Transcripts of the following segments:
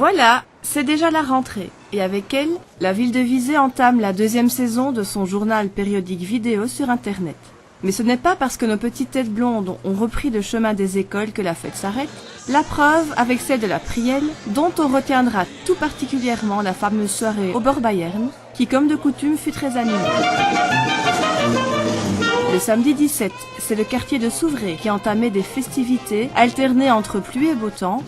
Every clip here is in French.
Voilà, c'est déjà la rentrée. Et avec elle, la ville de Visé entame la 2e saison de son journal périodique vidéo sur Internet. Mais ce n'est pas parce que nos petites têtes blondes ont repris le chemin des écoles que la fête s'arrête. La preuve avec celle de la Prielle, dont on retiendra tout particulièrement la fameuse soirée au Bayern, qui comme de coutume fut très animée. Le samedi 17, c'est le quartier de Souvray qui entamait des festivités alternées entre pluie et beau temps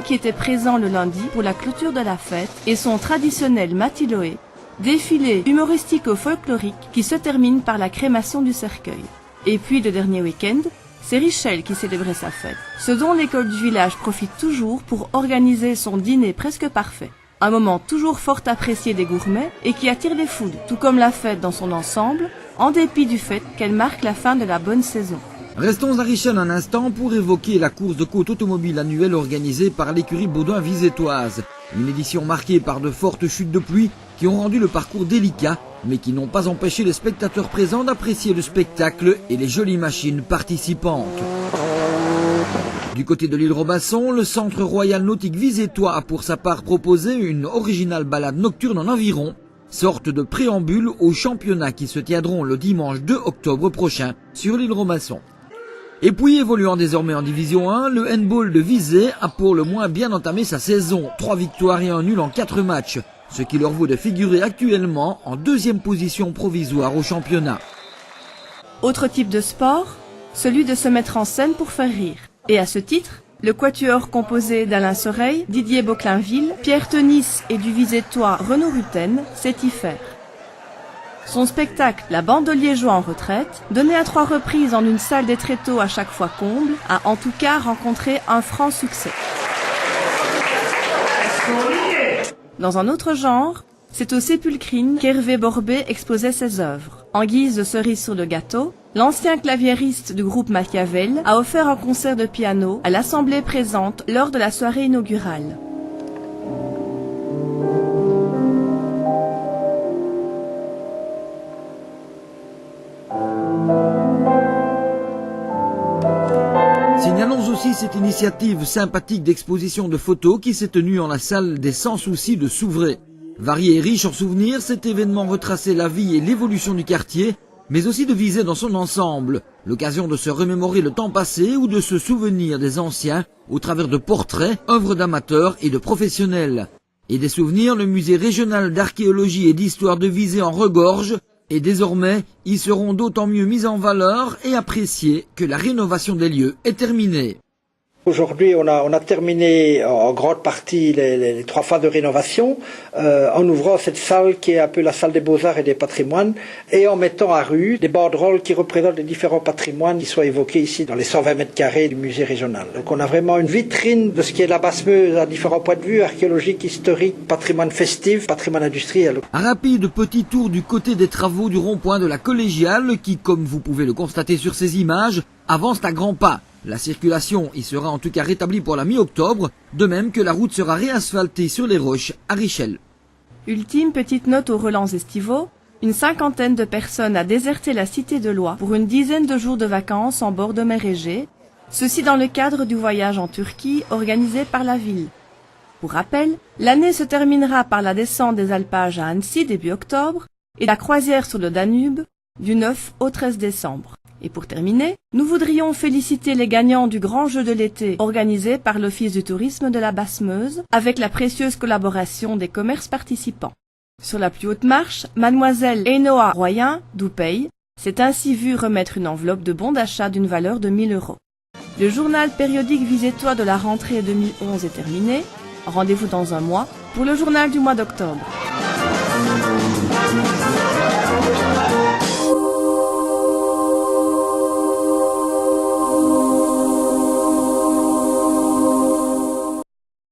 qui était présent le lundi pour la clôture de la fête et son traditionnel Matiloé, défilé humoristico-folklorique qui se termine par la crémation du cercueil. Et puis le dernier week-end, c'est Richel qui célébrait sa fête, ce dont l'école du village profite toujours pour organiser son dîner presque parfait. Un moment toujours fort apprécié des gourmets et qui attire les foules, tout comme la fête dans son ensemble, en dépit du fait qu'elle marque la fin de la bonne saison. Restons à Richel un instant pour évoquer la course de côte automobile annuelle organisée par l'écurie Baudouin-Visétoise. Une édition marquée par de fortes chutes de pluie qui ont rendu le parcours délicat, mais qui n'ont pas empêché les spectateurs présents d'apprécier le spectacle et les jolies machines participantes. Du côté de l'île Robinson, le Centre Royal Nautique Visétois a pour sa part proposé une originale balade nocturne en aviron, sorte de préambule aux championnats qui se tiendront le dimanche 2 octobre prochain sur l'île Robinson. Et puis, évoluant désormais en Division 1, le handball de Visé a pour le moins bien entamé sa saison. 3 victoires et 1 nul en 4 matchs, ce qui leur vaut de figurer actuellement en 2e position provisoire au championnat. Autre type de sport, celui de se mettre en scène pour faire rire. Et à ce titre, le quatuor composé d'Alain Soreille, Didier Boclainville, Pierre Tenis et du Visétois Renaud Rutten sait y faire. Son spectacle, La bande de Liégeois en retraite, donné à 3 reprises en une salle des tréteaux à chaque fois comble, a en tout cas rencontré un franc succès. Dans un autre genre, c'est au Sépulcrine qu'Hervé Borbet exposait ses œuvres. En guise de cerise sur le gâteau, l'ancien claviériste du groupe Machiavel a offert un concert de piano à l'assemblée présente lors de la soirée inaugurale. Signalons aussi cette initiative sympathique d'exposition de photos qui s'est tenue en la salle des Sans Soucis de Souvray. Varié et riche en souvenirs, cet événement retraçait la vie et l'évolution du quartier, mais aussi de Visé dans son ensemble. L'occasion de se remémorer le temps passé ou de se souvenir des anciens au travers de portraits, œuvres d'amateurs et de professionnels. Et des souvenirs, le musée régional d'archéologie et d'histoire de Visé en regorge, et désormais, ils seront d'autant mieux mis en valeur et appréciés que la rénovation des lieux est terminée. Aujourd'hui, on a terminé en grande partie les 3 phases de rénovation en ouvrant cette salle qui est un peu la salle des beaux-arts et des patrimoines et en mettant à rue des banderoles qui représentent les différents patrimoines qui sont évoqués ici dans les 120 mètres carrés du musée régional. Donc on a vraiment une vitrine de ce qui est la Basse-Meuse à différents points de vue, archéologique, historique, patrimoine festif, patrimoine industriel. Un rapide petit tour du côté des travaux du rond-point de la Collégiale qui, comme vous pouvez le constater sur ces images, avance à grands pas. La circulation y sera en tout cas rétablie pour la mi-octobre, de même que la route sera réasphaltée sur les roches à Richel. Ultime petite note aux relents estivaux, une 50aine de personnes a déserté la cité de Loie pour une dizaine de jours de vacances en bord de mer Égée, ceci dans le cadre du voyage en Turquie organisé par la ville. Pour rappel, l'année se terminera par la descente des alpages à Annecy début octobre et la croisière sur le Danube du 9 au 13 décembre. Et pour terminer, nous voudrions féliciter les gagnants du grand jeu de l'été organisé par l'Office du tourisme de la Basse-Meuse avec la précieuse collaboration des commerces participants. Sur la plus haute marche, mademoiselle Enoa Royen, d'Oupey, s'est ainsi vue remettre une enveloppe de bons d'achat d'une valeur de 1 000 €. Le journal périodique Visétois de la rentrée 2011 est terminé. Rendez-vous dans un mois pour le journal du mois d'octobre.